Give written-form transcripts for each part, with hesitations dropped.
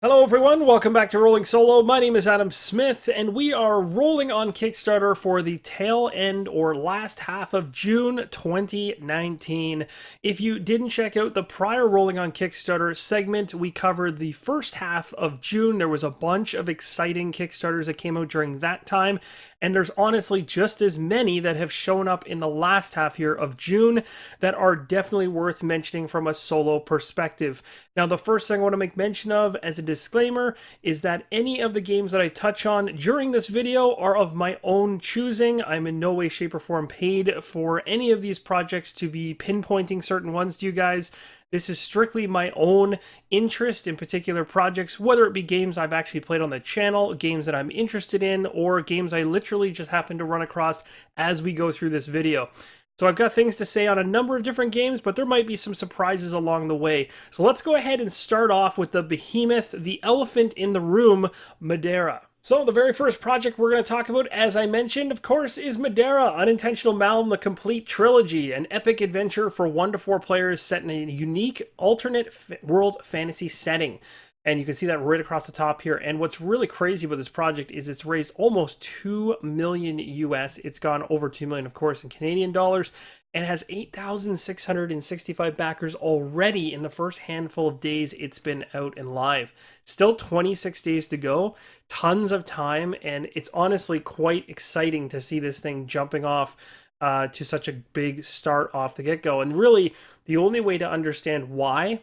Hello everyone, welcome back to Rolling Solo. My name is Adam Smith, and we are rolling on Kickstarter for the tail end or last half of June 2019. If you didn't check out the prior Rolling on Kickstarter segment, we covered the first half of June. There was a bunch of exciting Kickstarters that came out during that time, and there's honestly just as many that have shown up in the last half here of June that are definitely worth mentioning from a solo perspective. Now, the first thing I want to make mention of as a disclaimer is that any of the games that I touch on during this video are of my own choosing. I'm in no way, shape, or form paid for any of these projects to be pinpointing certain ones to you guys. This is strictly my own interest in particular projects, whether it be games I've actually played on the channel, games that I'm interested in, or games I literally just happen to run across as we go through this video. So I've got things to say on a number of different games, but there might be some surprises along the way. So let's go ahead and start off with the behemoth, the elephant in the room, Madera. So the very first project we're going to talk about, as I mentioned, of course, is Madera, Unintentional Malum, the complete trilogy, an epic adventure for 1 to 4 players set in a unique alternate world fantasy setting. And you can see that right across the top here. And what's really crazy about this project is it's raised almost 2 million US. It's gone over 2 million, of course, in Canadian dollars, and has 8,665 backers already in the first handful of days it's been out and live. Still 26 days to go, tons of time, and it's honestly quite exciting to see this thing jumping off to such a big start off the get-go. And really, the only way to understand why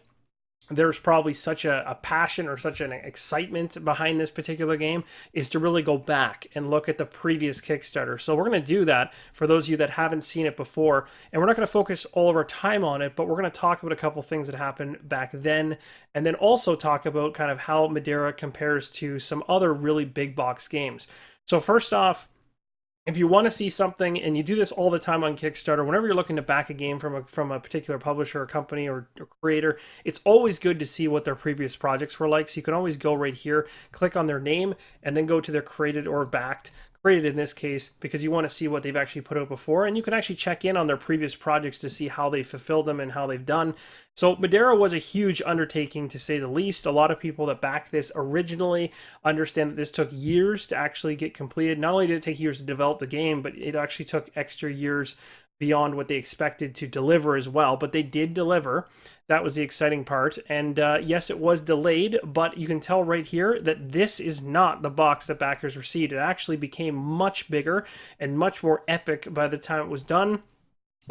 there's probably such a passion or such an excitement behind this particular game is to really go back and look at the previous Kickstarter. So we're going to do that for those of you that haven't seen it before, and we're not going to focus all of our time on it, but we're going to talk about a couple things that happened back then, and then also talk about kind of how Madera compares to some other really big box games. So first off, if you want to see something, and you do this all the time on Kickstarter, whenever you're looking to back a game from a particular publisher or company or creator, it's always good to see what their previous projects were like. So you can always go right here, click on their name, and then go to their created or backed. Created in this case, because you want to see what they've actually put out before, and you can actually check in on their previous projects to see how they fulfilled them and how they've done. So Madera was a huge undertaking, to say the least. A lot of people that backed this originally understand that this took years to actually get completed. Not only did it take years to develop the game, but it actually took extra years beyond what they expected to deliver as well. But they did deliver. That was the exciting part. And yes, it was delayed, but you can tell right here that this is not the box that backers received. It actually became much bigger and much more epic by the time it was done.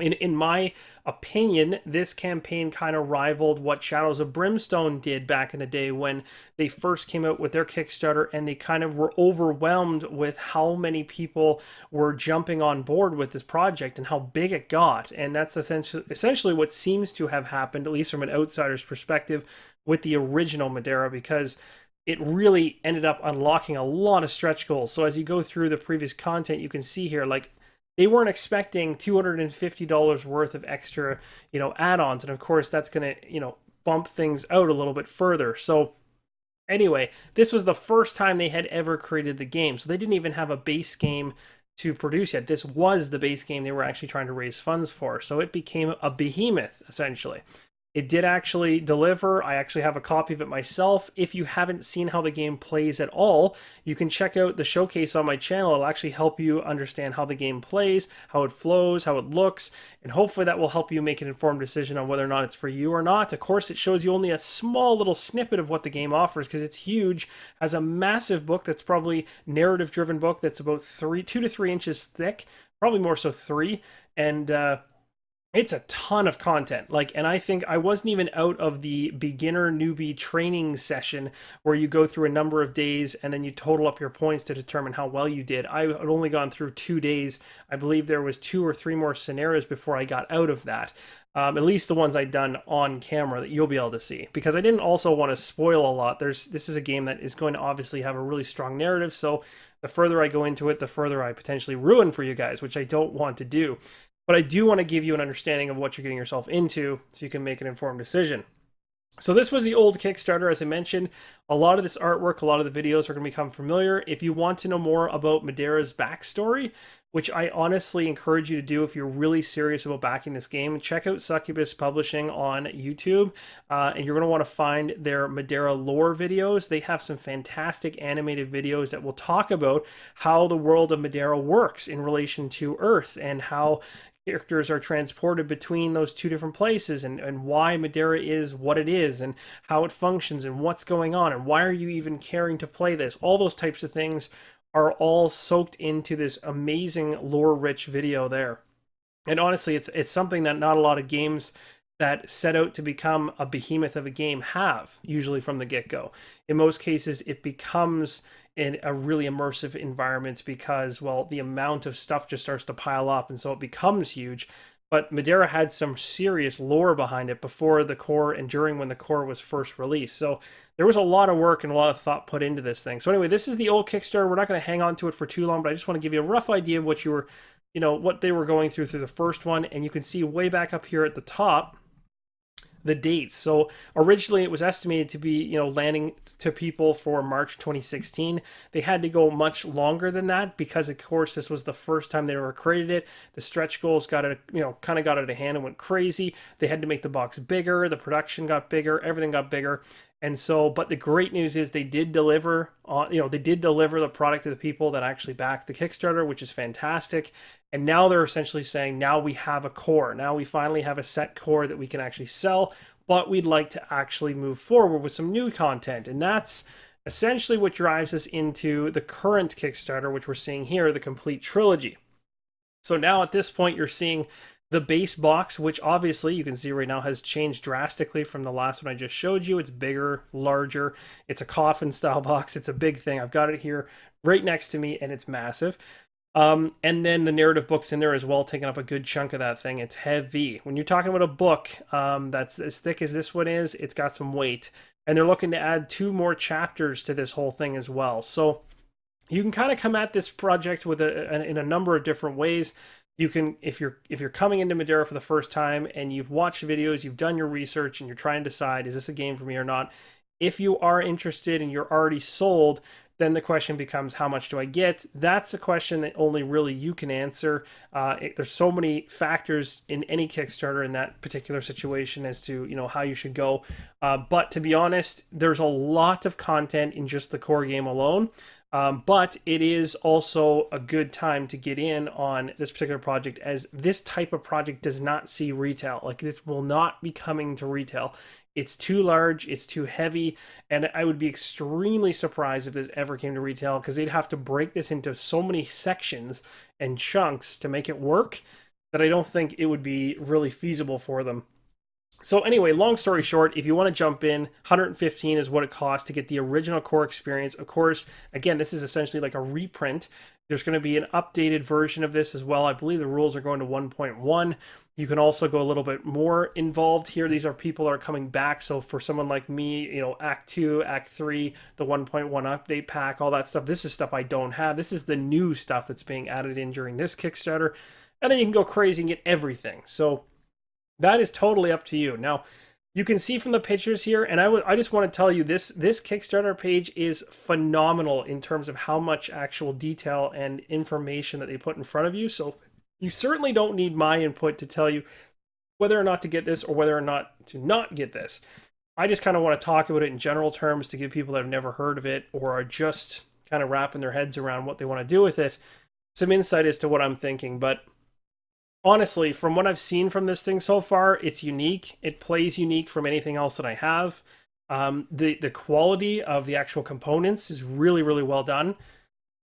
In my opinion, this campaign kind of rivaled what Shadows of Brimstone did back in the day when they first came out with their Kickstarter, and they kind of were overwhelmed with how many people were jumping on board with this project and how big it got. And that's essentially what seems to have happened, at least from an outsider's perspective, with the original Madera, because it really ended up unlocking a lot of stretch goals. So as you go through the previous content, you can see here, like, they weren't expecting $250 worth of extra, add-ons. And of course, that's going to, bump things out a little bit further. So anyway, this was the first time they had ever created the game. So they didn't even have a base game to produce yet. This was the base game they were actually trying to raise funds for. So it became a behemoth, essentially. It did actually deliver. I actually have a copy of it myself. If you haven't seen how the game plays at all, you can check out the showcase on my channel. It'll actually help you understand how the game plays, how it flows, how it looks, and hopefully that will help you make an informed decision on whether or not it's for you or not. Of course, it shows you only a small little snippet of what the game offers because it's huge. It has a massive book that's probably narrative-driven book that's about 2 to 3 inches thick, probably more so 3, and it's a ton of content. And I think I wasn't even out of the beginner newbie training session where you go through a number of days and then you total up your points to determine how well you did. I had only gone through 2 days. I believe there was 2 or 3 more scenarios before I got out of that. At least the ones I'd done on camera that you'll be able to see, because I didn't also want to spoil a lot. This is a game that is going to obviously have a really strong narrative. So the further I go into it, the further I potentially ruin for you guys, which I don't want to do. But I do want to give you an understanding of what you're getting yourself into so you can make an informed decision. So this was the old Kickstarter, as I mentioned. A lot of this artwork, a lot of the videos are going to become familiar. If you want to know more about Madera's backstory, which I honestly encourage you to do if you're really serious about backing this game, check out Succubus Publishing on YouTube, and you're going to want to find their Madera lore videos. They have some fantastic animated videos that will talk about how the world of Madera works in relation to Earth and how characters are transported between those two different places, and why Madera is what it is and how it functions and what's going on and why are you even caring to play this. All those types of things are all soaked into this amazing lore rich video there. And honestly, it's something that not a lot of games that set out to become a behemoth of a game have, usually from the get-go. In most cases, it becomes in a really immersive environment because, well, the amount of stuff just starts to pile up, and so it becomes huge. But Madera had some serious lore behind it before the core and during when the core was first released. So there was a lot of work and a lot of thought put into this thing. So anyway, this is the old Kickstarter. We're not going to hang on to it for too long, but I just want to give you a rough idea of what you were, what they were going through the first one. And you can see way back up here at the top the dates. So originally it was estimated to be, landing to people for March 2016. They had to go much longer than that because, of course, this was the first time they ever created it. The stretch goals got it, kind of got out of hand and went crazy. They had to make the box bigger. The production got bigger. Everything got bigger. And so, but the great news is they did deliver on, they did deliver the product to the people that actually backed the Kickstarter, which is fantastic. And now they're essentially saying, now we have a core. Now we finally have a set core that we can actually sell, but we'd like to actually move forward with some new content. And that's essentially what drives us into the current Kickstarter, which we're seeing here, the complete trilogy. So now at this point, you're seeing the base box, which obviously you can see right now has changed drastically from the last one I just showed you. It's bigger, larger. It's a coffin style box. It's a big thing. I've got it here right next to me and it's massive. And then the narrative book's in there as well, taking up a good chunk of that thing. It's heavy. When you're talking about a book that's as thick as this one is, it's got some weight. And they're looking to add 2 more chapters to this whole thing as well. So you can kind of come at this project with in a number of different ways. You can, if you're coming into Madera for the first time and you've watched videos, you've done your research, and you're trying to decide, is this a game for me or not? If you are interested and you're already sold, then the question becomes, how much do I get? That's a question that only really you can answer. There's so many factors in any Kickstarter in that particular situation as to, how you should go. But to be honest, there's a lot of content in just the core game alone. But it is also a good time to get in on this particular project, as this type of project does not see retail. Like, this will not be coming to retail. It's too large, it's too heavy, and I would be extremely surprised if this ever came to retail, because they'd have to break this into so many sections and chunks to make it work that I don't think it would be really feasible for them. So anyway, long story short, if you want to jump in, 115 is what it costs to get the original core experience. Of course, again, this is essentially like a reprint. There's going to be an updated version of this as well. I believe the rules are going to 1.1. You can also go a little bit more involved here. These are people that are coming back. So for someone like me, Act 2, Act 3, the 1.1 update pack, all that stuff. This is stuff I don't have. This is the new stuff that's being added in during this Kickstarter. And then you can go crazy and get everything. So that is totally up to you. Now, you can see from the pictures here, and I just want to tell you, this Kickstarter page is phenomenal in terms of how much actual detail and information that they put in front of you. So you certainly don't need my input to tell you whether or not to get this or whether or not to not get this. I just kind of want to talk about it in general terms to give people that have never heard of it or are just kind of wrapping their heads around what they want to do with it some insight as to what I'm thinking. But honestly, from what I've seen from this thing so far, it's unique. It plays unique from anything else that I have. The quality of the actual components is really, really well done.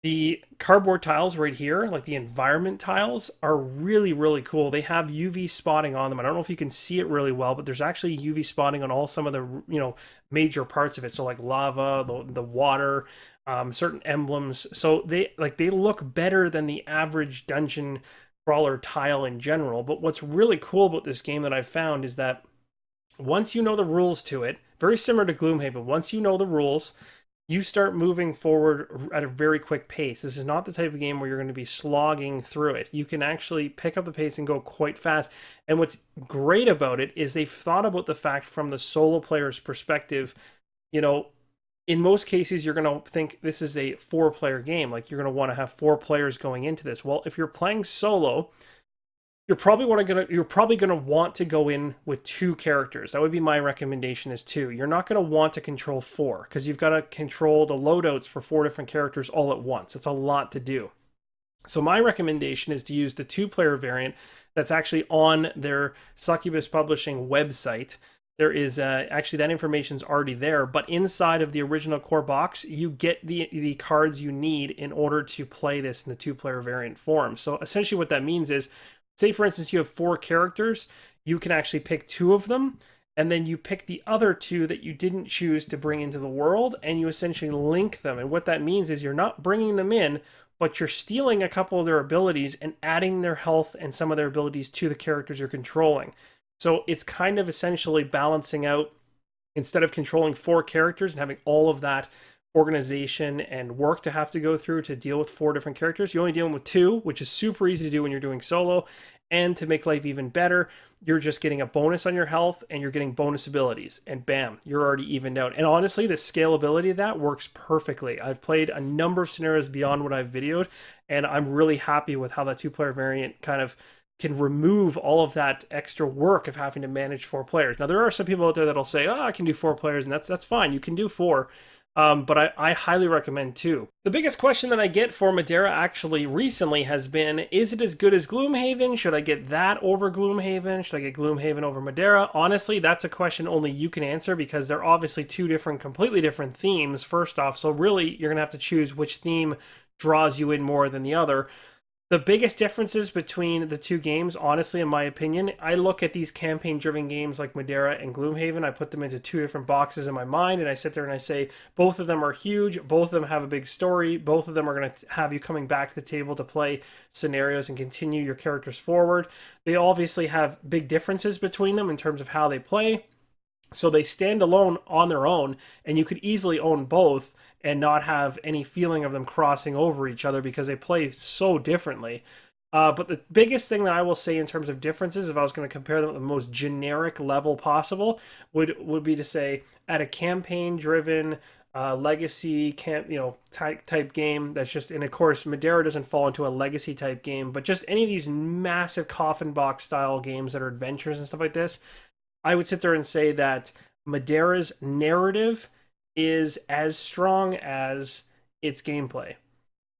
The cardboard tiles right here, like the environment tiles, are really, really cool. They have UV spotting on them. I don't know if you can see it really well, but there's actually UV spotting on all some of the major parts of it. So like lava, the water, certain emblems. So they look better than the average dungeon crawler tile in general. But what's really cool about this game that I've found is that once you know the rules to it, very similar to Gloomhaven, once you know the rules, you start moving forward at a very quick pace. This is not the type of game where you're going to be slogging through it. You can actually pick up the pace and go quite fast. And what's great about it is they've thought about the fact from the solo player's perspective. You know, in most cases, you're going to think this is a 4-player game. Like, you're going to want to have 4 players going into this. Well, if you're playing solo, you're probably gonna want to go in with 2 characters. That would be my recommendation, is 2. You're not gonna want to control 4 because you've got to control the loadouts for 4 different characters all at once. It's a lot to do. So my recommendation is to use the 2-player variant that's actually on their Succubus Publishing website. There is actually, that information's already there, but inside of the original core box, you get the cards you need in order to play this in the 2-player variant form. So essentially what that means is, say, for instance, you have 4 characters, you can actually pick 2 of them, and then you pick the other 2 that you didn't choose to bring into the world, and you essentially link them. And what that means is you're not bringing them in, but you're stealing a couple of their abilities and adding their health and some of their abilities to the characters you're controlling. So it's kind of essentially balancing out, instead of controlling 4 characters and having all of that organization and work to have to go through to deal with 4 different characters, you're only dealing with 2, which is super easy to do when you're doing solo. And to make life even better, you're just getting a bonus on your health and you're getting bonus abilities, and bam, you're already evened out. And honestly, the scalability of that works perfectly. I've played a number of scenarios beyond what I've videoed, and I'm really happy with how that 2-player variant kind of can remove all of that extra work of having to manage 4 players. Now, there are some people out there that'll say, oh, I can do 4 players, and that's fine. You can do 4. But I highly recommend 2. The biggest question that I get for Madera actually recently has been, is it as good as Gloomhaven? Should I get that over Gloomhaven? Should I get Gloomhaven over Madera? Honestly, that's a question only you can answer, because they're obviously 2 completely different themes, first off. So really, you're going to have to choose which theme draws you in more than the other. The biggest differences between the 2 games, honestly, in my opinion, I look at these campaign-driven games like Madera and Gloomhaven, I put them into 2 different boxes in my mind, and I sit there and I say, both of them are huge, both of them have a big story, both of them are going to have you coming back to the table to play scenarios and continue your characters forward. They obviously have big differences between them in terms of how they play, so they stand alone on their own, and you could easily own both and not have any feeling of them crossing over each other because they play so differently. But the biggest thing that I will say in terms of differences, if I was going to compare them at the most generic level possible, would be to say, at a campaign-driven legacy type game that's just, and of course Madera doesn't fall into a legacy type game, but just any of these massive coffin box style games that are adventures and stuff like this, I would sit there and say that Madera's narrative is as strong as its gameplay,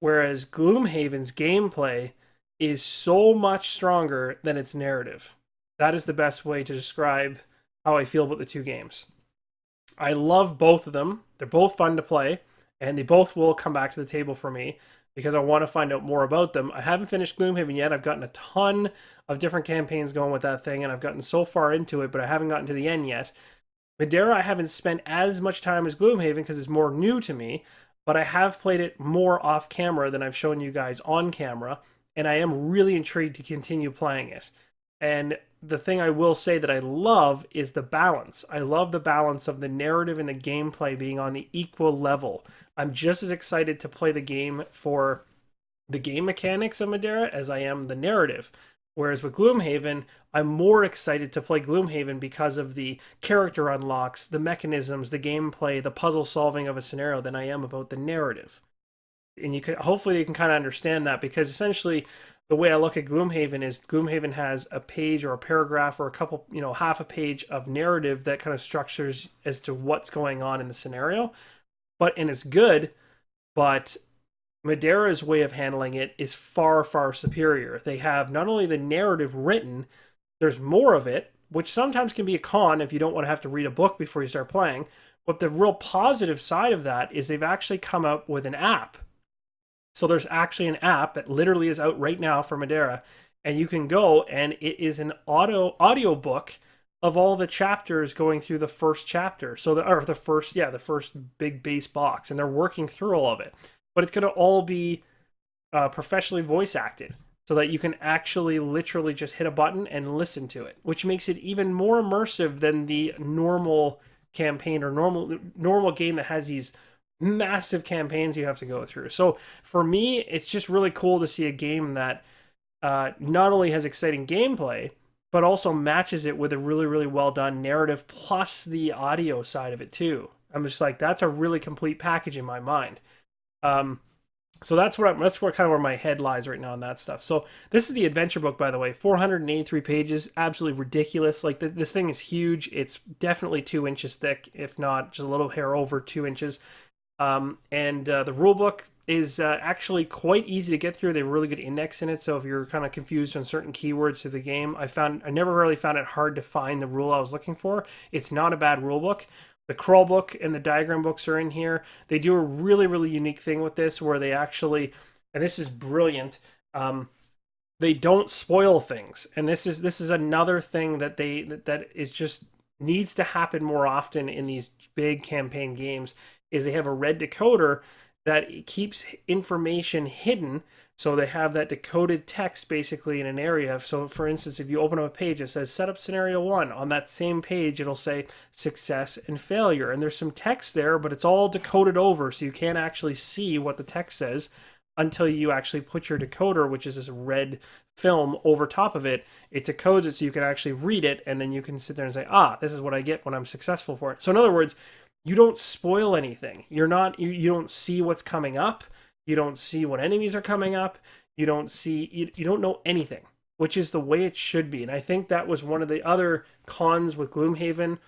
whereas Gloomhaven's gameplay is so much stronger than its narrative. That is the best way to describe how I feel about the 2 games. I love both of them. They're both fun to play, and they both will come back to the table for me because I want to find out more about them. I haven't finished Gloomhaven yet. I've gotten a ton of different campaigns going with that thing, and I've gotten so far into it, but I haven't gotten to the end yet. Madera, I haven't spent as much time as Gloomhaven because it's more new to me, but I have played it more off camera than I've shown you guys on camera, and I am really intrigued to continue playing it. And the thing I will say that I love is the balance. I love the balance of the narrative and the gameplay being on the equal level. I'm just as excited to play the game for the game mechanics of Madera as I am the narrative. Whereas with Gloomhaven, I'm more excited to play Gloomhaven because of the character unlocks, the mechanisms, the gameplay, the puzzle solving of a scenario than I am about the narrative. And hopefully you can kind of understand that, because essentially the way I look at Gloomhaven is Gloomhaven has a page or a paragraph or a couple, half a page of narrative that kind of structures as to what's going on in the scenario. And it's good, but Madera's way of handling it is far, far superior. They have not only the narrative written, there's more of it, which sometimes can be a con if you don't want to have to read a book before you start playing. But the real positive side of that is they've actually come up with an app. So there's actually an app that literally is out right now for Madera, and you can go, and it is an audio book of all the chapters going through the first chapter. So the first big base box, and they're working through all of it. But it's going to all be professionally voice acted, so that you can actually literally just hit a button and listen to it, which makes it even more immersive than the normal campaign or normal game that has these massive campaigns you have to go through. So for me, it's just really cool to see a game that not only has exciting gameplay, but also matches it with a really, really well done narrative plus the audio side of it too. I'm just like, that's a really complete package in my mind. Um, so that's what kind of where my head lies right now on that stuff. So this is the adventure book, by the way, 483 pages, absolutely ridiculous. Like this thing is huge. It's definitely 2 inches thick, if not just a little hair over 2 inches. And the rule book is actually quite easy to get through. They have a really good index in it, so if you're kind of confused on certain keywords to the game, I never really found it hard to find the rule I was looking for. It's not a bad rule book. The crawl book and the diagram books are in here. They do a really, really unique thing with this where they actually, and this is brilliant, they don't spoil things. And this is another thing that that is just needs to happen more often in these big campaign games, is they have a red decoder that keeps information hidden. So they have that decoded text basically in an area. So for instance, if you open up a page that says set up scenario 1, on that same page it'll say success and failure. And there's some text there, but it's all decoded over, so you can't actually see what the text says until you actually put your decoder, which is this red film, over top of it. It decodes it so you can actually read it, and then you can sit there and say, this is what I get when I'm successful for it. So in other words, you don't spoil anything. You don't see what's coming up. You don't see what enemies are coming up. You don't know anything, which is the way it should be. And I think that was one of the other cons with Gloomhaven.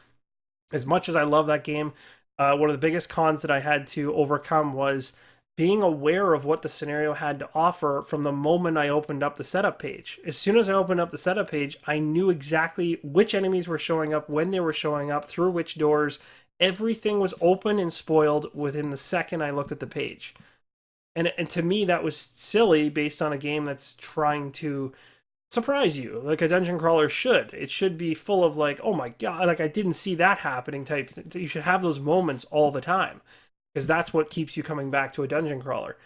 As much as I love that game, one of the biggest cons that I had to overcome was being aware of what the scenario had to offer from the moment I opened up the setup page. As soon as I opened up the setup page, I knew exactly which enemies were showing up, when they were showing up, through which doors. Everything was open and spoiled within the second I looked at the page. And to me, that was silly based on a game that's trying to surprise you, like a dungeon crawler should. It should be full of like, oh my god, like I didn't see that happening type. You should have those moments all the time, because that's what keeps you coming back to a dungeon crawler.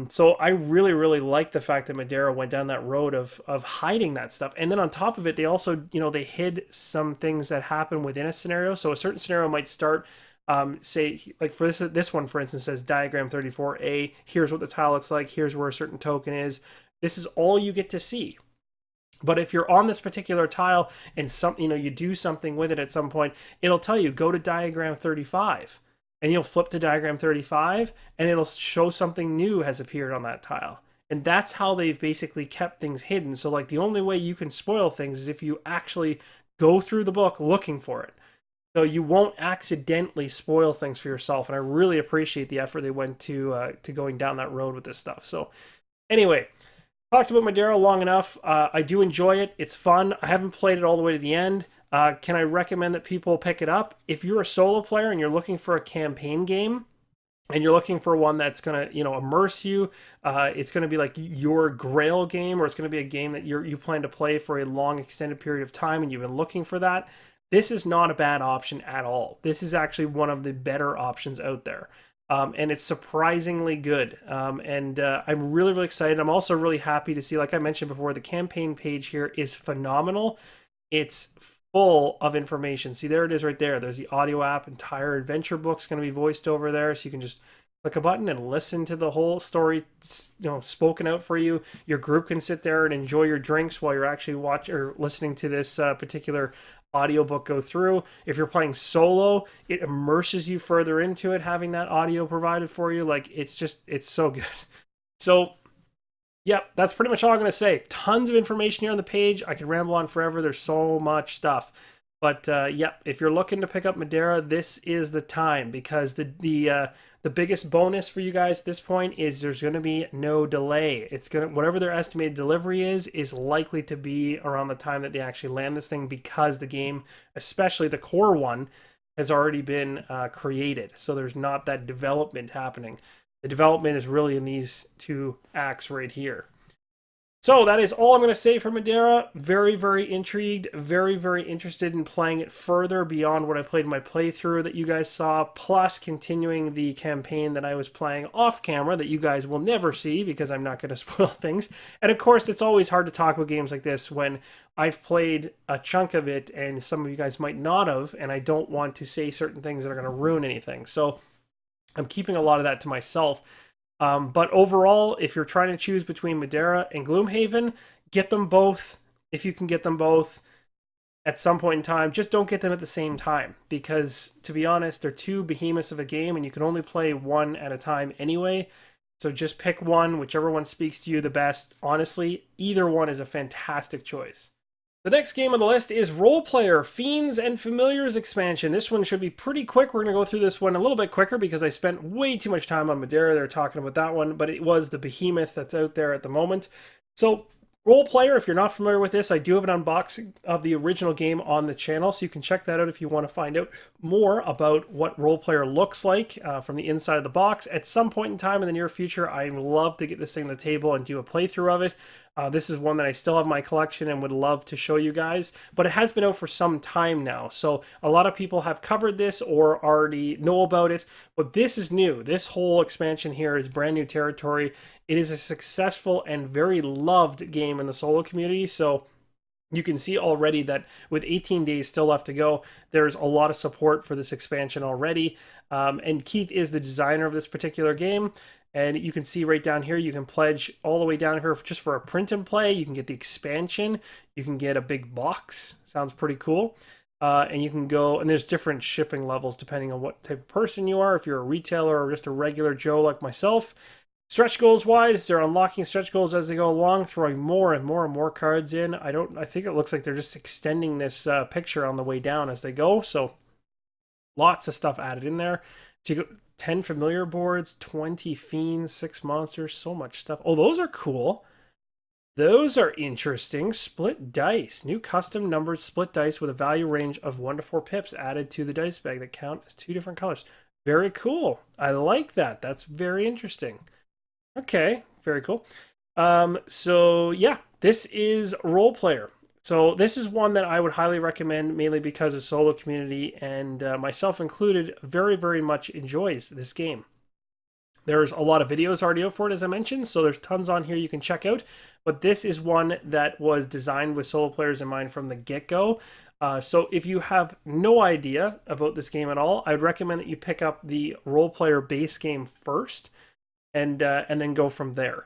So I really, really like the fact that Madera went down that road of hiding that stuff. And then on top of it, they also, they hid some things that happen within a scenario. So a certain scenario might start, say, like for this one, for instance, says diagram 34A. Here's what the tile looks like. Here's where a certain token is. This is all you get to see. But if you're on this particular tile and you do something with it at some point, it'll tell you, go to diagram 35. And you'll flip to diagram 35 and it'll show something new has appeared on that tile. And that's how they've basically kept things hidden. So like the only way you can spoil things is if you actually go through the book looking for it. So you won't accidentally spoil things for yourself. And I really appreciate the effort they went to going down that road with this stuff. So anyway, talked about Madera long enough. I do enjoy it. It's fun. I haven't played it all the way to the end. Can I recommend that people pick it up? If you're a solo player and you're looking for a campaign game, and you're looking for one that's going to, immerse you, it's going to be like your grail game, or it's going to be a game that you plan to play for a long extended period of time and you've been looking for that, this is not a bad option at all. This is actually one of the better options out there. And it's surprisingly good. And I'm really, really excited. I'm also really happy to see, like I mentioned before, the campaign page here is phenomenal. It's full of information. See, there it is right there. There's the audio app. Entire adventure book's going to be voiced over there, so you can just click a button and listen to the whole story, spoken out for you. Your group can sit there and enjoy your drinks while you're actually watching or listening to this particular audiobook go through. If you're playing solo, it immerses you further into it, having that audio provided for you. Like, it's so good. So yep, that's pretty much all I'm going to say. Tons of information here on the page. I could ramble on forever. There's so much stuff. But yep, if you're looking to pick up Madera, this is the time, because the biggest bonus for you guys at this point is there's going to be no delay. It's going to, whatever their estimated delivery is likely to be around the time that they actually land this thing, because the game, especially the core one, has already been created. So there's not that development happening. The development is really in these two acts right here. So that is all I'm going to say for Madera. Very, very intrigued. Very, very interested in playing it further beyond what I played in my playthrough that you guys saw, plus continuing the campaign that I was playing off camera that you guys will never see because I'm not going to spoil things. And of course, it's always hard to talk about games like this when I've played a chunk of it and some of you guys might not have, and I don't want to say certain things that are going to ruin anything. So I'm keeping a lot of that to myself. But overall, if you're trying to choose between Madera and Gloomhaven, get them both if you can get them both at some point in time. Just don't get them at the same time because, to be honest, they're two behemoths of a game and you can only play one at a time anyway. So just pick one, whichever one speaks to you the best. Honestly, either one is a fantastic choice. The next game on the list is Role Player Fiends and Familiars expansion. This one should be pretty quick. We're going to go through this one a little bit quicker because I spent way too much time on Madera. They're talking about that one, but it was the behemoth that's out there at the moment. So Role Player, if you're not familiar with this, I do have an unboxing of the original game on the channel, so you can check that out if you want to find out more about what Role Player looks like from the inside of the box. At some point in time in the near future, I'd love to get this thing on the table and do a playthrough of it. This is one that I still have in my collection and would love to show you guys, but it has been out for some time now, so a lot of people have covered this or already know about it, but this is new. This whole expansion here is brand new territory. It is a successful and very loved game in the solo community, so you can see already that with 18 days still left to go, there's a lot of support for this expansion already, and Keith is the designer of this particular game. And you can see right down here, you can pledge all the way down here just for a print and play. You can get the expansion. You can get a big box. Sounds pretty cool. And you can go, and there's different shipping levels depending on what type of person you are. If you're a retailer or just a regular Joe like myself. Stretch goals wise, they're unlocking stretch goals as they go along, throwing more and more and more cards in. I think it looks like they're just extending this picture on the way down as they go. So lots of stuff added in there. So you go 10 familiar boards, 20 fiends, 6 monsters, so much stuff. Oh, those are cool. Those are interesting. Split dice. New custom numbered split dice with a value range of 1 to 4 pips added to the dice bag that count as 2 different colors. Very cool. I like that. That's very interesting. Okay, very cool. So yeah, this is Role Player. So this is one that I would highly recommend, mainly because the solo community and myself included very, very much enjoys this game. There's a lot of videos already out for it, as I mentioned, so there's tons on here you can check out. But this is one that was designed with solo players in mind from the get-go. So if you have no idea about this game at all, I would recommend that you pick up the Role Player base game first and then go from there.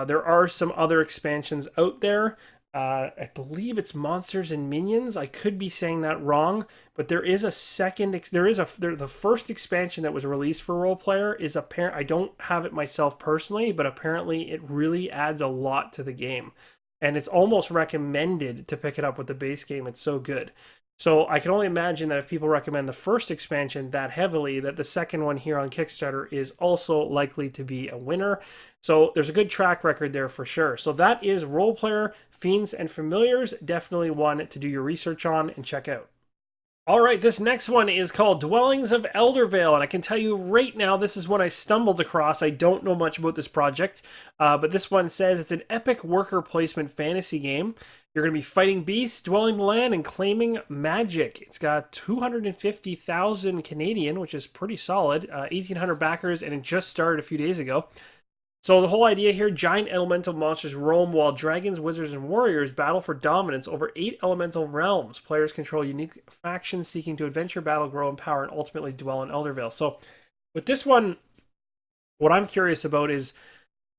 There are some other expansions out there. I believe it's Monsters and Minions. I could be saying that wrong, but there is a second. The first expansion that was released for Role Player is apparent. I don't have it myself personally, but apparently it really adds a lot to the game, and it's almost recommended to pick it up with the base game. It's so good. So I can only imagine that if people recommend the first expansion that heavily, that the second one here on Kickstarter is also likely to be a winner. So there's a good track record there for sure. So that is Role Player, Fiends, and Familiars. Definitely one to do your research on and check out. All right, this next one is called Dwellings of Eldervale, and I can tell you right now, this is one I stumbled across. I don't know much about this project, but this one says it's an epic worker placement fantasy game. You're going to be fighting beasts, dwelling the land, and claiming magic. It's got 250,000 Canadian, which is pretty solid, 1,800 backers, and it just started a few days ago. So the whole idea here, giant elemental monsters roam while dragons, wizards, and warriors battle for dominance over 8 elemental realms. Players control unique factions seeking to adventure, battle, grow, and power, and ultimately dwell in Eldervale. So with this one, what I'm curious about is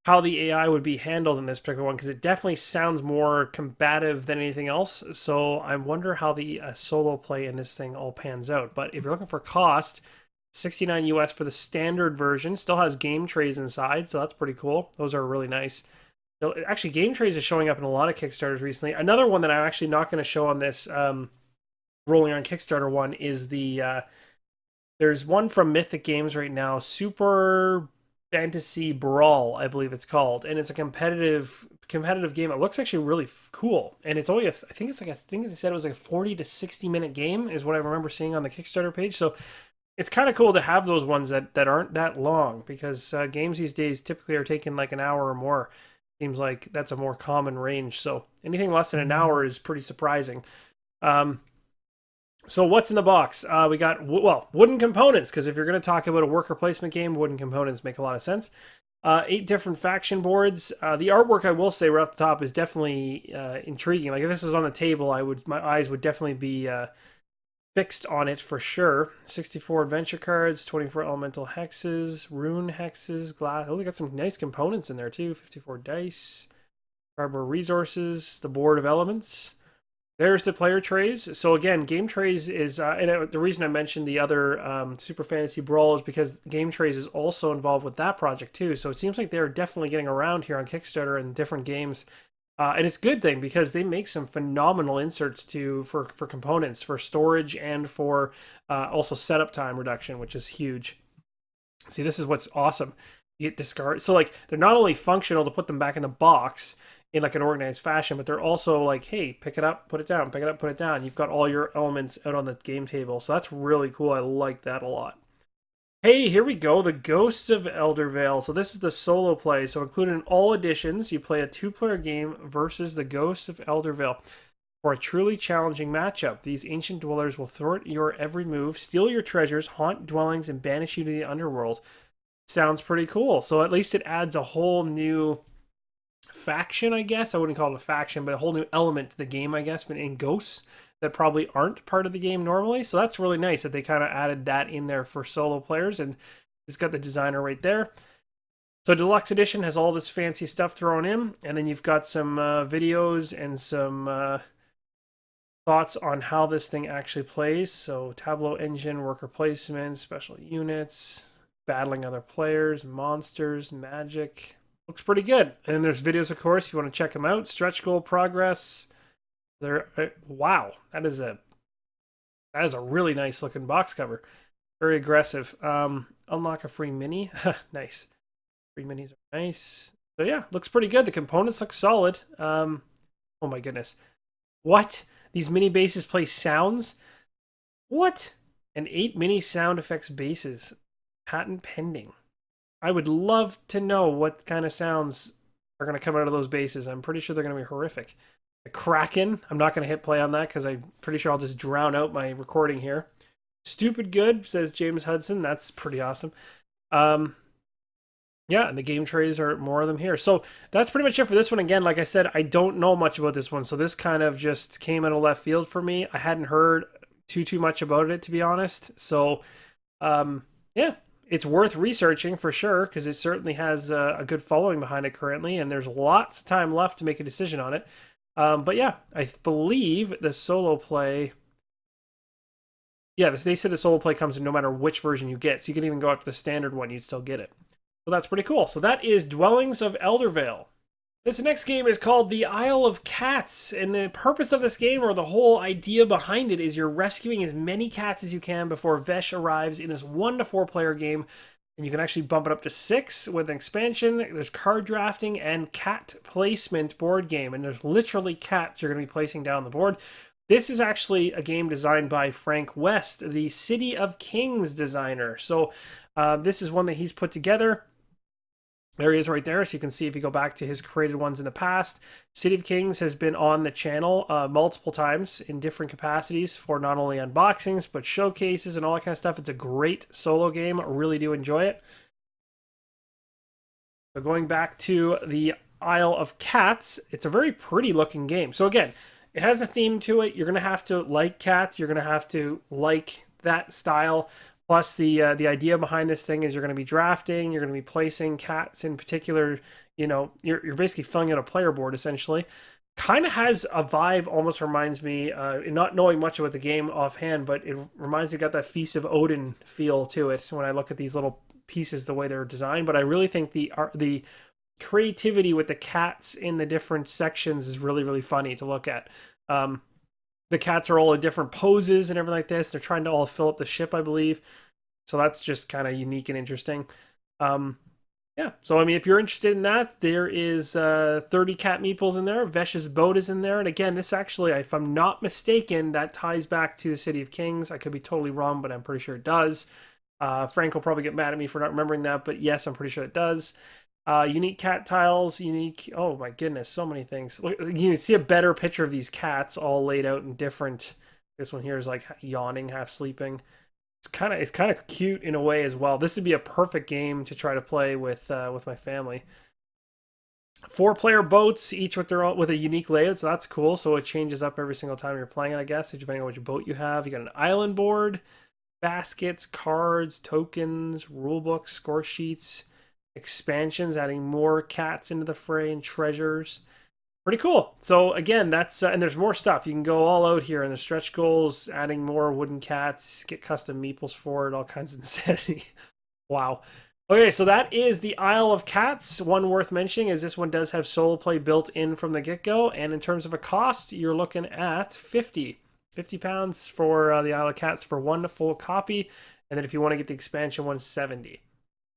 how the AI would be handled in this particular one, because it definitely sounds more combative than anything else. So I wonder how the solo play in this thing all pans out. But if you're looking for cost, $69 US for the standard version. Still has game trays inside, so that's pretty cool. Those are really nice. Actually, game trays is showing up in a lot of Kickstarters recently. Another one that I'm actually not going to show on this rolling on Kickstarter one is the there's one from Mythic Games right now, Super Fantasy Brawl, I believe it's called, and it's a competitive game. It looks actually really cool, and it's only I think they said it was like a 40 to 60 minute game is what I remember seeing on the Kickstarter page. So it's kind of cool to have those ones that aren't that long, because games these days typically are taking like an hour or more. Seems like that's a more common range. So anything less than an hour is pretty surprising. So what's in the box? We got, wooden components, because if you're going to talk about a worker placement game, wooden components make a lot of sense. 8 different faction boards. The artwork, I will say right off the top, is definitely intriguing. Like if this was on the table, my eyes would definitely be fixed on it for sure. 64 adventure cards, 24 elemental hexes, rune hexes, glass. Oh, they got some nice components in there too. 54 dice, cardboard resources, the board of elements. There's the player trays. So again, game trays is, the reason I mentioned the other Super Fantasy Brawl is because game trays is also involved with that project too. So it seems like they're definitely getting around here on Kickstarter and different games. And it's a good thing because they make some phenomenal inserts for components, for storage, and for also setup time reduction, which is huge. See, this is what's awesome. You get discard. So like they're not only functional to put them back in the box in like an organized fashion, but they're also like, hey, pick it up, put it down, pick it up, put it down. You've got all your elements out on the game table. So that's really cool. I like that a lot. Hey, here we go, the Ghost of Eldervale. So this is the solo play. So included in all editions, you play a 2-player game versus the Ghost of Eldervale for a truly challenging matchup. These ancient dwellers will thwart your every move, steal your treasures, haunt dwellings, and banish you to the underworld. Sounds pretty cool. So at least it adds a whole new faction, I guess. I wouldn't call it a faction, but a whole new element to the game, I guess, but in ghosts that probably aren't part of the game normally. So that's really nice that they kind of added that in there for solo players, and it's got the designer right there. So Deluxe Edition has all this fancy stuff thrown in, and then you've got some videos and some thoughts on how this thing actually plays. So Tableau engine, worker placement, special units, battling other players, monsters, magic. Looks pretty good. And there's videos, of course, if you want to check them out. Stretch goal progress. There, wow, that is a really nice looking box cover. Very aggressive. Unlock a free mini. Nice. Free minis are nice. So yeah, looks pretty good. The components look solid. Oh my goodness. What? These mini bases play sounds? What? And 8 mini sound effects bases. Patent pending. I would love to know what kind of sounds are going to come out of those bases. I'm pretty sure they're going to be horrific. The Kraken. I'm not going to hit play on that because I'm pretty sure I'll just drown out my recording here. Stupid good, says James Hudson. That's pretty awesome. Yeah, and the game trays are more of them here. So that's pretty much it for this one. Again, like I said, I don't know much about this one. So this kind of just came out of left field for me. I hadn't heard too much about it, to be honest. So, yeah. It's worth researching for sure because it certainly has a good following behind it currently, and there's lots of time left to make a decision on it. But yeah, I believe the solo play. Yeah, they said the solo play comes in no matter which version you get, so you can even go up to the standard one, you'd still get it. So that's pretty cool. So that is Dwellings of Eldervale. This next game is called The Isle of Cats, and the purpose of this game, or the whole idea behind it, is you're rescuing as many cats as you can before Vesh arrives in this 1 to 4 player game, and you can actually bump it up to 6 with an expansion. There's card drafting and cat placement board game, and there's literally cats you're going to be placing down the board. This is actually a game designed by Frank West, the City of Kings designer. So this is one that he's put together. There he is right there. So you can see if you go back to his created ones in the past. City of Kings has been on the channel multiple times in different capacities for not only unboxings, but showcases and all that kind of stuff. It's a great solo game. I really do enjoy it. So going back to the Isle of Cats, it's a very pretty looking game. So again, it has a theme to it. You're going to have to like cats. You're going to have to like that style. Plus, the idea behind this thing is you're going to be drafting, you're going to be placing cats in particular. You know, you're basically filling out a player board essentially. Kind of has a vibe, almost reminds me, not knowing much about the game offhand, but it reminds me, got that Feast of Odin feel to it when I look at these little pieces, the way they're designed. But I really think the creativity with the cats in the different sections is really, really funny to look at. The cats are all in different poses and everything like this. They're trying to all fill up the ship, I believe. So that's just kind of unique and interesting. Yeah, so I mean, if you're interested in that, there is 30 cat meeples in there. Vesh's boat is in there. And again, this actually, if I'm not mistaken, that ties back to the City of Kings. I could be totally wrong, but I'm pretty sure it does. Frank will probably get mad at me for not remembering that, but yes, I'm pretty sure it does. Unique cat tiles, unique, oh my goodness, so many things. Look, you can see a better picture of these cats all laid out in different. This one here is like yawning, half sleeping. It's kind of cute in a way as well. This would be a perfect game to try to play with my family. 4-player boats, each with their own, with a unique layout, so that's cool. So it changes up every single time you're playing, I guess, depending on which boat you have. You got an island board, baskets, cards, tokens, rulebooks, score sheets, expansions, adding more cats into the fray and treasures. Pretty cool. So again, that's and there's more stuff. You can go all out here in the stretch goals, adding more wooden cats, get custom meeples for it, all kinds of insanity. Wow. Okay, so that is the Isle of Cats. One worth mentioning is this one does have solo play built in from the get-go, and in terms of a cost, you're looking at 50 pounds for the Isle of Cats for one full copy, and then if you want to get the expansion one, 70.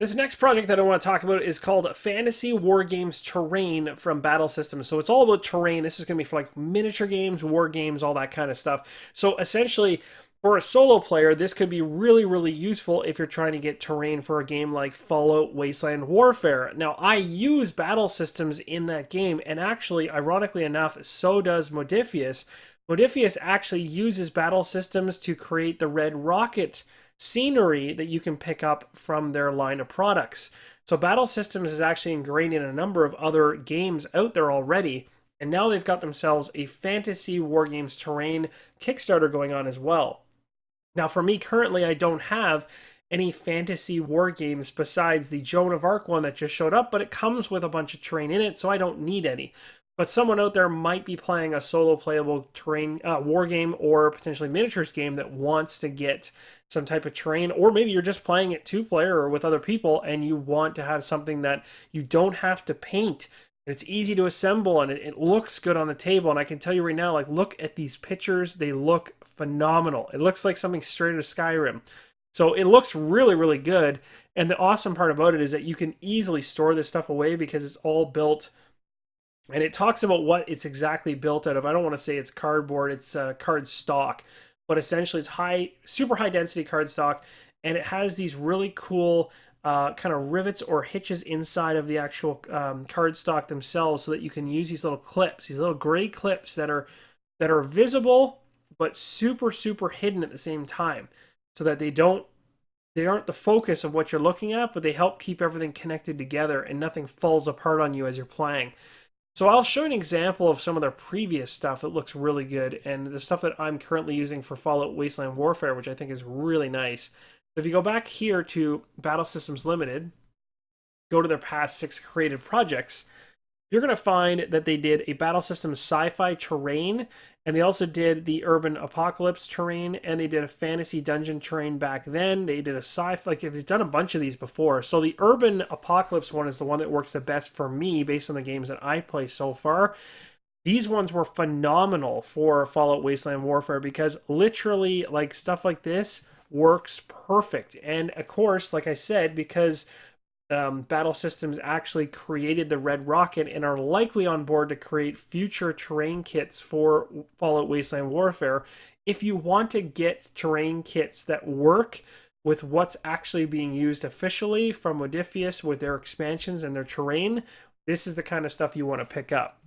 This next project that I want to talk about is called Fantasy Wargames Terrain from Battle Systems. So it's all about terrain. This is going to be for like miniature games, war games, all that kind of stuff. So essentially, for a solo player, this could be really, really useful if you're trying to get terrain for a game like Fallout Wasteland Warfare. Now, I use Battle Systems in that game, and actually, ironically enough, so does Modiphius. Modiphius actually uses Battle Systems to create the Red Rocket scenery that you can pick up from their line of products. So Battle Systems is actually ingrained in a number of other games out there already, and now they've got themselves a Fantasy Wargames Terrain Kickstarter going on as well. Now for me currently, I don't have any fantasy war games besides the Joan of Arc one that just showed up, but it comes with a bunch of terrain in it, so I don't need any. But someone out there might be playing a solo playable terrain war game or potentially miniatures game that wants to get some type of terrain, or maybe you're just playing it 2-player or with other people and you want to have something that you don't have to paint. It's easy to assemble and it looks good on the table. And I can tell you right now, like, look at these pictures. They look phenomenal. It looks like something straight out of Skyrim. So it looks really, really good. And the awesome part about it is that you can easily store this stuff away because it's all built. And it talks about what it's exactly built out of. I don't want to say it's cardboard, it's card stock. But essentially it's super high density card stock. And it has these really cool kind of rivets or hitches inside of the actual card stock themselves so that you can use these little clips, these little gray clips that are visible but super, super hidden at the same time, so that they aren't the focus of what you're looking at, but they help keep everything connected together and nothing falls apart on you as you're playing. So I'll show an example of some of their previous stuff that looks really good, and the stuff that I'm currently using for Fallout Wasteland Warfare, which I think is really nice. So if you go back here to Battle Systems Limited, go to their past 6 created projects, you're going to find that they did a Battle Systems sci-fi terrain, and they also did the urban apocalypse terrain, and they did a fantasy dungeon terrain back then. They did a sci-fi, like they've done a bunch of these before. So the urban apocalypse one is the one that works the best for me based on the games that I play so far. These ones were phenomenal for Fallout Wasteland Warfare because literally, like, stuff like this works perfect. And of course, like I said, because Battle Systems actually created the Red Rocket and are likely on board to create future terrain kits for Fallout Wasteland Warfare. If you want to get terrain kits that work with what's actually being used officially from Modiphius with their expansions and their terrain, this is the kind of stuff you want to pick up.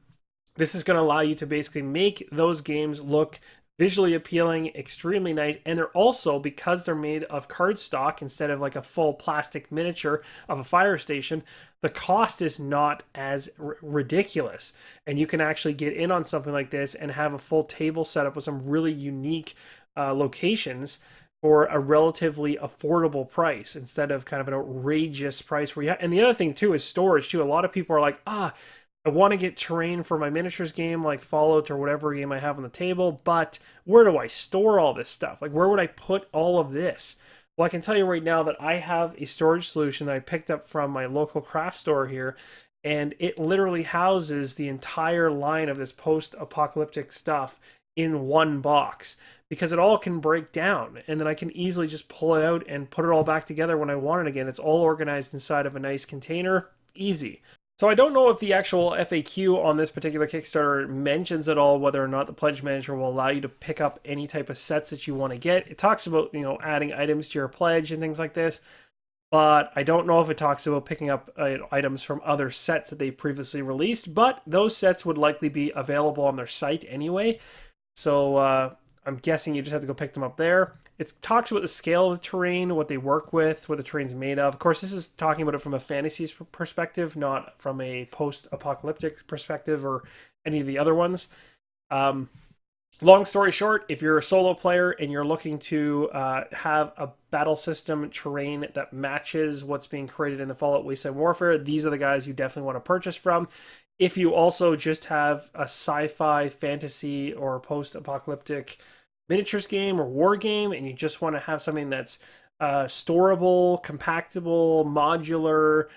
This is going to allow you to basically make those games look visually appealing, extremely nice, and they're also, because they're made of cardstock instead of like a full plastic miniature of a fire station, the cost is not as ridiculous. And you can actually get in on something like this and have a full table set up with some really unique locations for a relatively affordable price instead of kind of an outrageous price where you have. And the other thing too is storage too. A lot of people are like, I want to get terrain for my miniatures game like Fallout or whatever game I have on the table, but where do I store all this stuff? Like, where would I put all of this? Well, I can tell you right now that I have a storage solution that I picked up from my local craft store here, and it literally houses the entire line of this post-apocalyptic stuff in one box because it all can break down, and then I can easily just pull it out and put it all back together when I want it again. It's all organized inside of a nice container. Easy. So I don't know if the actual FAQ on this particular Kickstarter mentions at all whether or not the pledge manager will allow you to pick up any type of sets that you want to get. It talks about, adding items to your pledge and things like this, but I don't know if it talks about picking up items from other sets that they previously released, but those sets would likely be available on their site anyway. So I'm guessing you just have to go pick them up there. It talks about the scale of the terrain, what they work with, what the terrain's made of. Of course, this is talking about it from a fantasy perspective, not from a post-apocalyptic perspective or any of the other ones. Long story short, if you're a solo player and you're looking to have a battle system terrain that matches what's being created in the Fallout Wasteland Warfare, these are the guys you definitely want to purchase from. If you also just have a sci-fi, fantasy, or post-apocalyptic miniatures game or war game, and you just want to have something that's storable, compactable, modular,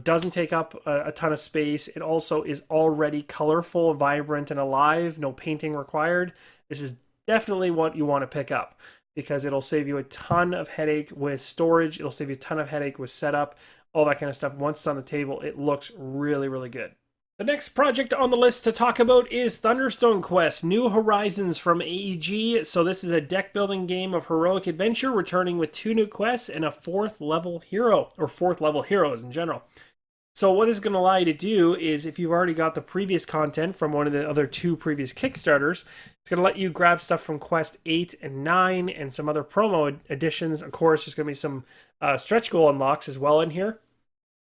doesn't take up a ton of space. It also is already colorful, vibrant, and alive. No painting required. This is definitely what you want to pick up because it'll save you a ton of headache with storage. It'll save you a ton of headache with setup, all that kind of stuff. Once it's on the table, it looks really, really good. The next project on the list to talk about is Thunderstone Quest, New Horizons from AEG. So this is a deck building game of heroic adventure, returning with 2 new quests and a 4th level hero, or 4th level heroes in general. So what it's going to allow you to do is, if you've already got the previous content from one of the other 2 previous Kickstarters, it's going to let you grab stuff from Quest 8 and 9 and some other promo additions. Of course, there's going to be some stretch goal unlocks as well in here.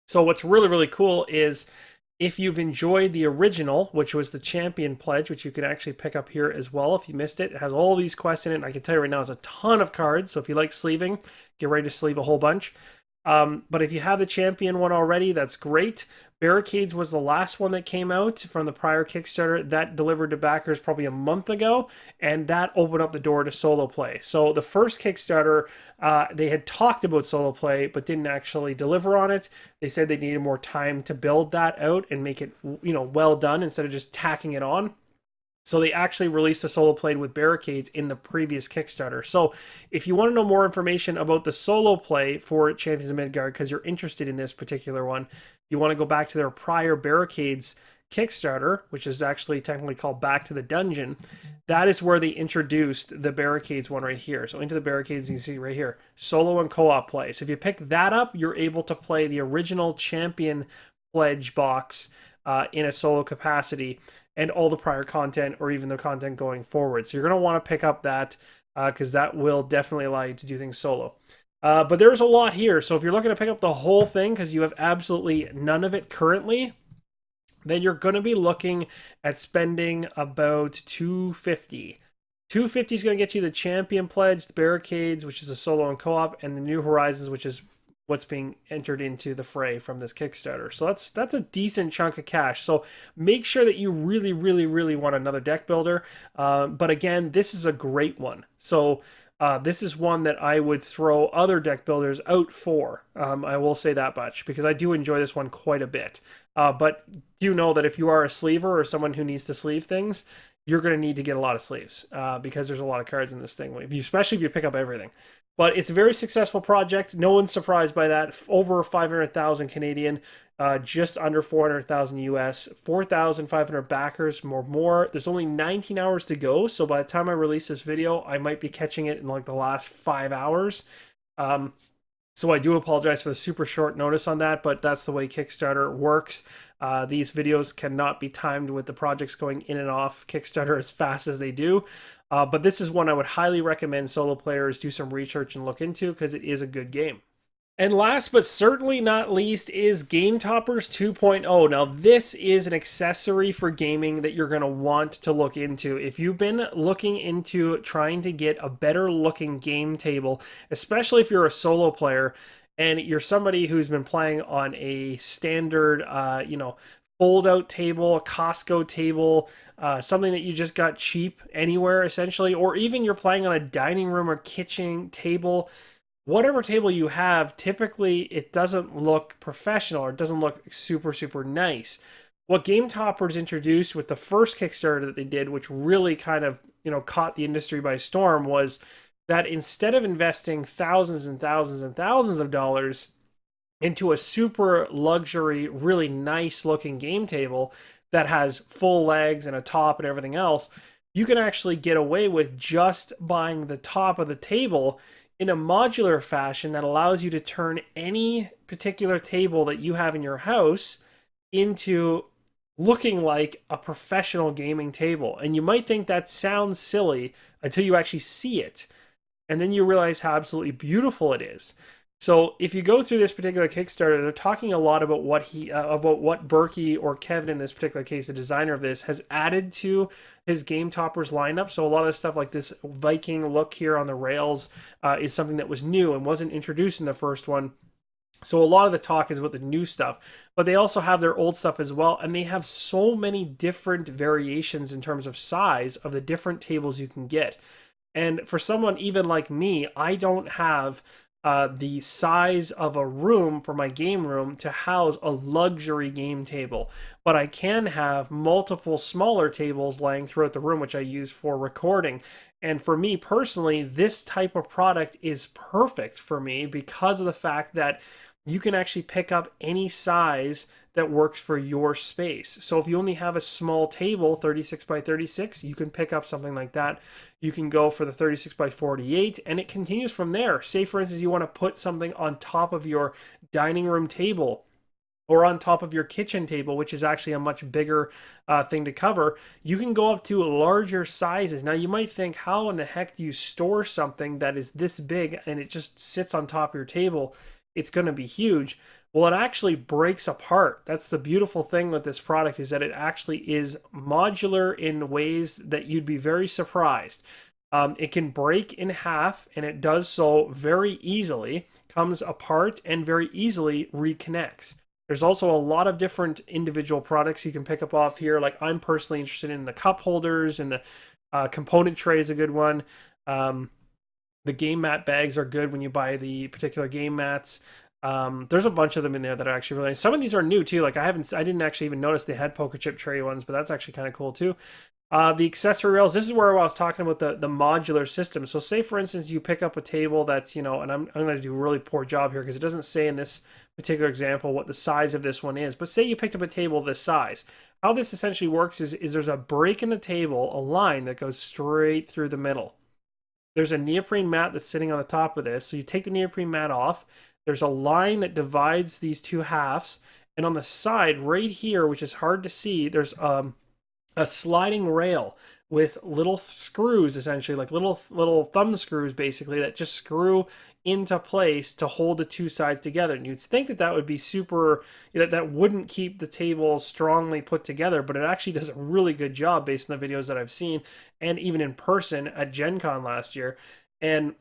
So what's really, really cool is, if you've enjoyed the original, which was the Champion Pledge, which you can actually pick up here as well if you missed it. It has all these quests in it, and I can tell you right now, it's a ton of cards. So if you like sleeving, get ready to sleeve a whole bunch. But if you have the Champion one already, that's great. Barricades was the last one that came out from the prior Kickstarter. That delivered to backers probably a month ago, and that opened up the door to solo play. So the first Kickstarter, they had talked about solo play, but didn't actually deliver on it. They said they needed more time to build that out and make it, well done instead of just tacking it on. So they actually released a solo play with Barricades in the previous Kickstarter. So if you want to know more information about the solo play for Champions of Midgard, because you're interested in this particular one, you want to go back to their prior Barricades Kickstarter, which is actually technically called Back to the Dungeon. That is where they introduced the Barricades one right here. So Into the Barricades, you can see right here, solo and co-op play. So if you pick that up, you're able to play the original Champion Pledge box in a solo capacity, and all the prior content or even the content going forward. So you're going to want to pick up that because that will definitely allow you to do things solo. But there's a lot here. So if you're looking to pick up the whole thing because you have absolutely none of it currently, then you're going to be looking at spending about $250. $250 is going to get you the Champion Pledge, the Barricades, which is a solo and co-op, and the New Horizons, which is what's being entered into the fray from this Kickstarter. So that's a decent chunk of cash. So make sure that you really, really, really want another deck builder. But again, this is a great one. So this is one that I would throw other deck builders out for. I will say that much because I do enjoy this one quite a bit. But do know that if you are a sleever or someone who needs to sleeve things, you're going to need to get a lot of sleeves because there's a lot of cards in this thing, especially if you pick up everything. But it's a very successful project. No one's surprised by that. Over 500,000 Canadian, just under 400,000 US, 4,500 backers, more. There's only 19 hours to go. So by the time I release this video, I might be catching it in like the last 5 hours. So I do apologize for the super short notice on that, but that's the way Kickstarter works. These videos cannot be timed with the projects going in and off Kickstarter as fast as they do. But this is one I would highly recommend solo players do some research and look into because it is a good game. And last but certainly not least is Game Toppers 2.0. Now this is an accessory for gaming that you're going to want to look into. If you've been looking into trying to get a better looking game table, especially if you're a solo player and you're somebody who's been playing on a standard, fold out table, a Costco table, something that you just got cheap anywhere essentially, or even you're playing on a dining room or kitchen table, whatever table you have, typically it doesn't look professional or it doesn't look super, super nice. What Game Toppers introduced with the first Kickstarter that they did, which really kind of, caught the industry by storm, was that instead of investing thousands and thousands and thousands of dollars into a super luxury, really nice looking game table that has full legs and a top and everything else, you can actually get away with just buying the top of the table in a modular fashion that allows you to turn any particular table that you have in your house into looking like a professional gaming table. And you might think that sounds silly until you actually see it. And then you realize how absolutely beautiful it is. So if you go through this particular Kickstarter, they're talking a lot about about what Berkey, or Kevin in this particular case, the designer of this, has added to his Game Toppers lineup. So a lot of stuff like this Viking look here on the rails is something that was new and wasn't introduced in the first one. So a lot of the talk is about the new stuff, but they also have their old stuff as well, and they have so many different variations in terms of size of the different tables you can get. And for someone even like me, I don't have the size of a room for my game room to house a luxury game table, but I can have multiple smaller tables laying throughout the room, which I use for recording. And for me personally, this type of product is perfect for me because of the fact that you can actually pick up any size that works for your space. So if you only have a small table, 36 by 36, you can pick up something like that. You can go for the 36 by 48, and it continues from there. Say, for instance, you want to put something on top of your dining room table or on top of your kitchen table, which is actually a much bigger thing to cover. You can go up to larger sizes. Now, you might think, how in the heck do you store something that is this big and it just sits on top of your table? It's going to be huge. Well, it actually breaks apart. That's the beautiful thing with this product, is that it actually is modular in ways that you'd be very surprised. It can break in half, and it does so very easily, comes apart and very easily reconnects. There's also a lot of different individual products you can pick up off here. Like, I'm personally interested in the cup holders, and the component tray is a good one. The game mat bags are good when you buy the particular game mats. There's a bunch of them in there that are actually really nice. Some of these are new too. Like, I didn't actually even notice they had poker chip tray ones, but that's actually kind of cool too. The accessory rails, this is where I was talking about the modular system. So say, for instance, you pick up a table that's, and I'm going to do a really poor job here because it doesn't say in this particular example what the size of this one is. But say you picked up a table this size. How this essentially works is there's a break in the table, a line that goes straight through the middle. There's a neoprene mat that's sitting on the top of this. So you take the neoprene mat off. There's a line that divides these two halves. And on the side right here, which is hard to see, there's a sliding rail with little screws, essentially, like little thumb screws, basically, that just screw into place to hold the two sides together. And you'd think that would be super, that wouldn't keep the table strongly put together, but it actually does a really good job based on the videos that I've seen, and even in person at Gen Con last year. And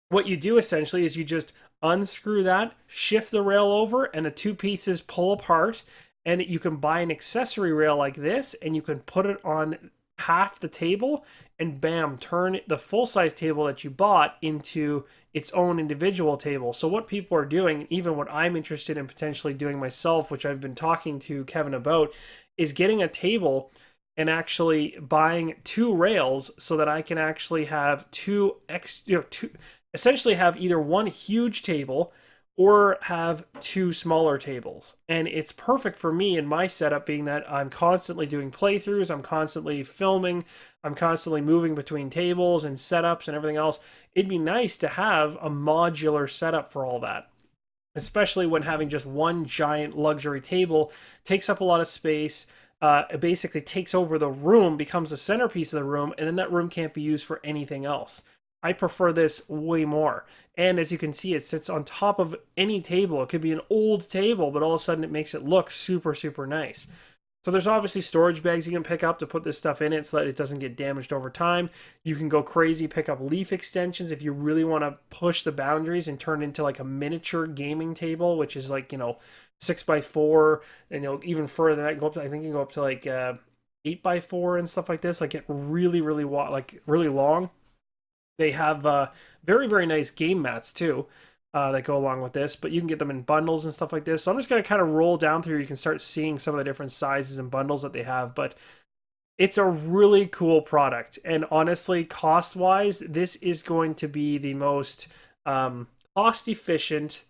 what you do essentially is you just unscrew that, shift the rail over, and the two pieces pull apart. And you can buy an accessory rail like this, and you can put it on half the table, and bam, turn the full-size table that you bought into its own individual table. So what people are doing, even what I'm interested in potentially doing myself, which I've been talking to Kevin about, is getting a table and actually buying two rails so that I can actually have essentially have either one huge table or have two smaller tables. And it's perfect for me in my setup, being that I'm constantly doing playthroughs, I'm constantly filming, I'm constantly moving between tables and setups and everything else. It'd be nice to have a modular setup for all that, especially when having just one giant luxury table takes up a lot of space. It basically takes over the room, becomes the centerpiece of the room, and then that room can't be used for anything else. I prefer this way more. And as you can see, it sits on top of any table. It could be an old table, but all of a sudden it makes it look super, super nice. So there's obviously storage bags you can pick up to put this stuff in it so that it doesn't get damaged over time. You can go crazy, pick up leaf extensions if you really want to push the boundaries and turn it into like a miniature gaming table, which is like, 6x4, and even further than that, go up to, I think you can go up to like 8x4 and stuff like this, like get really, really really long. They have very, very nice game mats too that go along with this, but you can get them in bundles and stuff like this. So I'm just going to kind of roll down through. You can start seeing some of the different sizes and bundles that they have, but it's a really cool product. And honestly, cost-wise, this is going to be the most cost-efficient,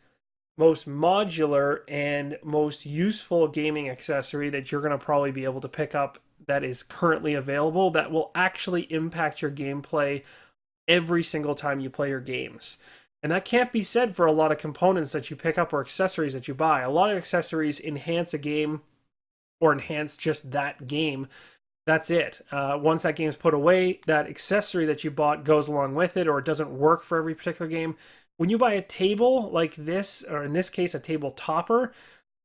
most modular, and most useful gaming accessory that you're going to probably be able to pick up that is currently available that will actually impact your gameplay every single time you play your games. And that can't be said for a lot of components that you pick up or accessories that you buy. A lot of accessories enhance a game or enhance just that game, that's it. Once that game's put away, that accessory that you bought goes along with it, or it doesn't work for every particular game. When you buy a table like this, or in this case, a table topper,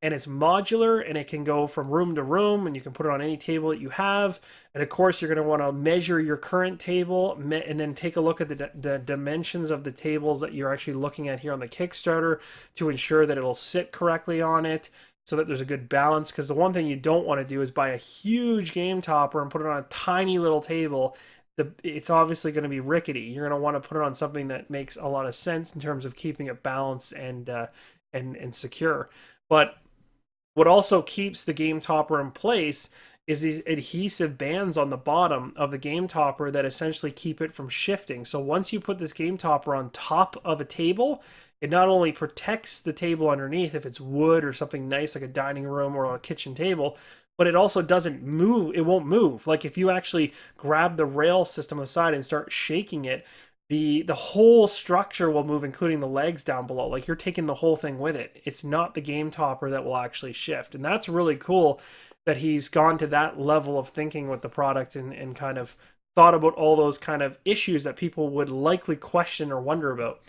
and it's modular and it can go from room to room and you can put it on any table that you have. And of course, you're going to want to measure your current table and then take a look at the dimensions of the tables that you're actually looking at here on the Kickstarter to ensure that it'll sit correctly on it, so that there's a good balance. Because the one thing you don't want to do is buy a huge game topper and put it on a tiny little table. It's obviously going to be rickety. You're going to want to put it on something that makes a lot of sense in terms of keeping it balanced and secure. But what also keeps the game topper in place is these adhesive bands on the bottom of the game topper that essentially keep it from shifting. So once you put this game topper on top of a table, it not only protects the table underneath if it's wood or something nice like a dining room or a kitchen table, but it also doesn't move. It won't move. Like if you actually grab the rail system aside and start shaking it, the whole structure will move, including the legs down below. Like you're taking the whole thing with it. It's not the game topper that will actually shift. And that's really cool that he's gone to that level of thinking with the product and kind of thought about all those kind of issues that people would likely question or wonder about.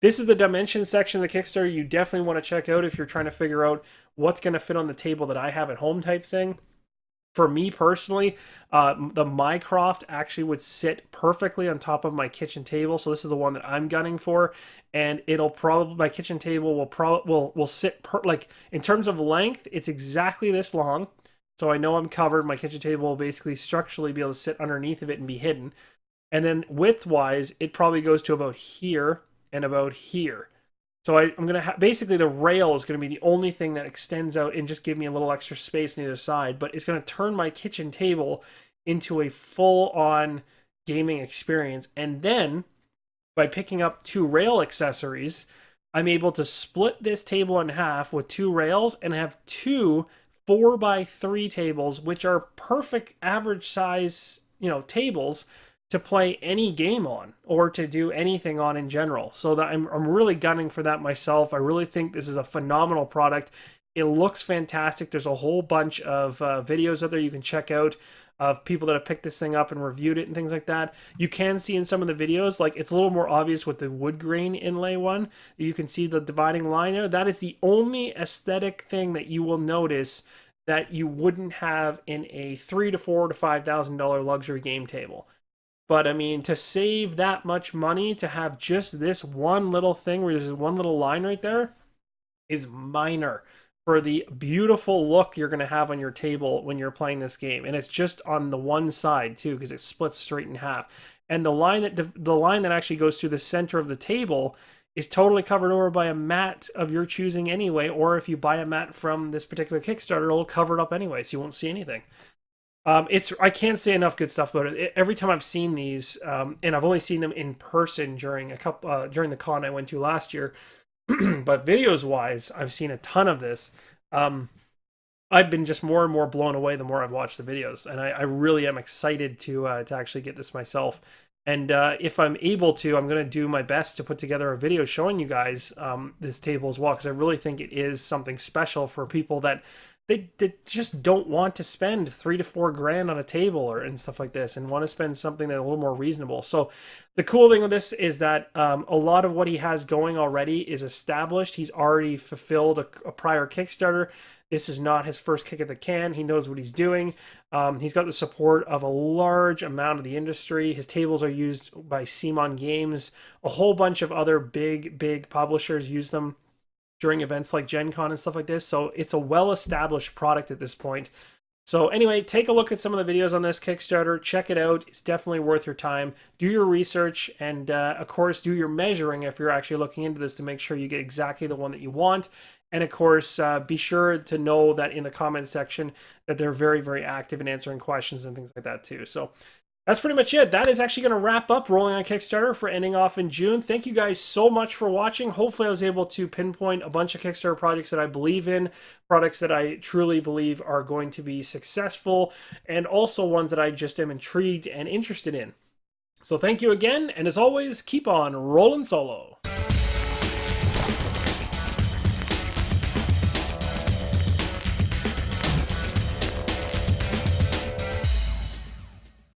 This is the dimension section of the Kickstarter you definitely want to check out if you're trying to figure out what's going to fit on the table that I have at home type thing. For me personally, the Mycroft actually would sit perfectly on top of my kitchen table. So this is the one that I'm gunning for, and it'll probably, my kitchen table will sit like in terms of length, it's exactly this long. So I know I'm covered. My kitchen table will basically structurally be able to sit underneath of it and be hidden. And then width wise, it probably goes to about here and about here. So I'm going to basically the rail is going to be the only thing that extends out and just give me a little extra space on either side. But it's going to turn my kitchen table into a full-on gaming experience. And then by picking up 2 rail accessories, I'm able to split this table in half with 2 rails and have 2 4x3 tables, which are perfect average size, tables to play any game on or to do anything on in general. So that I'm really gunning for that myself. I really think this is a phenomenal product. It looks fantastic. There's a whole bunch of videos out there you can check out of people that have picked this thing up and reviewed it and things like that. You can see in some of the videos, like it's a little more obvious with the wood grain inlay one. You can see the dividing line there. That is the only aesthetic thing that you will notice that you wouldn't have in a $3,000 to $4,000 to $5,000 luxury game table. But I mean, to save that much money to have just this one little thing where there's one little line right there is minor for the beautiful look you're going to have on your table when you're playing this game. And it's just on the one side too, because it splits straight in half. And the line that actually goes through the center of the table is totally covered over by a mat of your choosing anyway. Or if you buy a mat from this particular Kickstarter, it'll cover it up anyway, so you won't see anything. I can't say enough good stuff about it. Every time I've seen these, and I've only seen them in person during during the con I went to last year, but videos wise, I've seen a ton of this. I've been just more and more blown away the more I've watched the videos, and I really am excited to actually get this myself. And if I'm able to, I'm going to do my best to put together a video showing you guys this table as well, because I really think it is something special for people that they just don't want to spend $3,000 to $4,000 on a table and stuff like this, and want to spend something that's a little more reasonable. So the cool thing with this is that a lot of what he has going already is established. He's already fulfilled a prior Kickstarter. This is not his first kick at the can. He knows what he's doing. He's got the support of a large amount of the industry. His tables are used by Simon Games. A whole bunch of other big publishers use them during events like Gen Con and stuff like this. So it's a well-established product at this point. So anyway, take a look at some of the videos on this Kickstarter. Check it out. It's definitely worth your time. Do your research and, of course, do your measuring if you're actually looking into this to make sure you get exactly the one that you want. And, of course, be sure to know that in the comment section that they're very, very active in answering questions and things like that, too. So that's pretty much it. That is actually going to wrap up Rolling on Kickstarter for ending off in June. Thank you guys so much for watching. Hopefully I was able to pinpoint a bunch of Kickstarter projects that I believe in, products that I truly believe are going to be successful, and also ones that I just am intrigued and interested in. So thank you again, and as always, keep on rolling solo.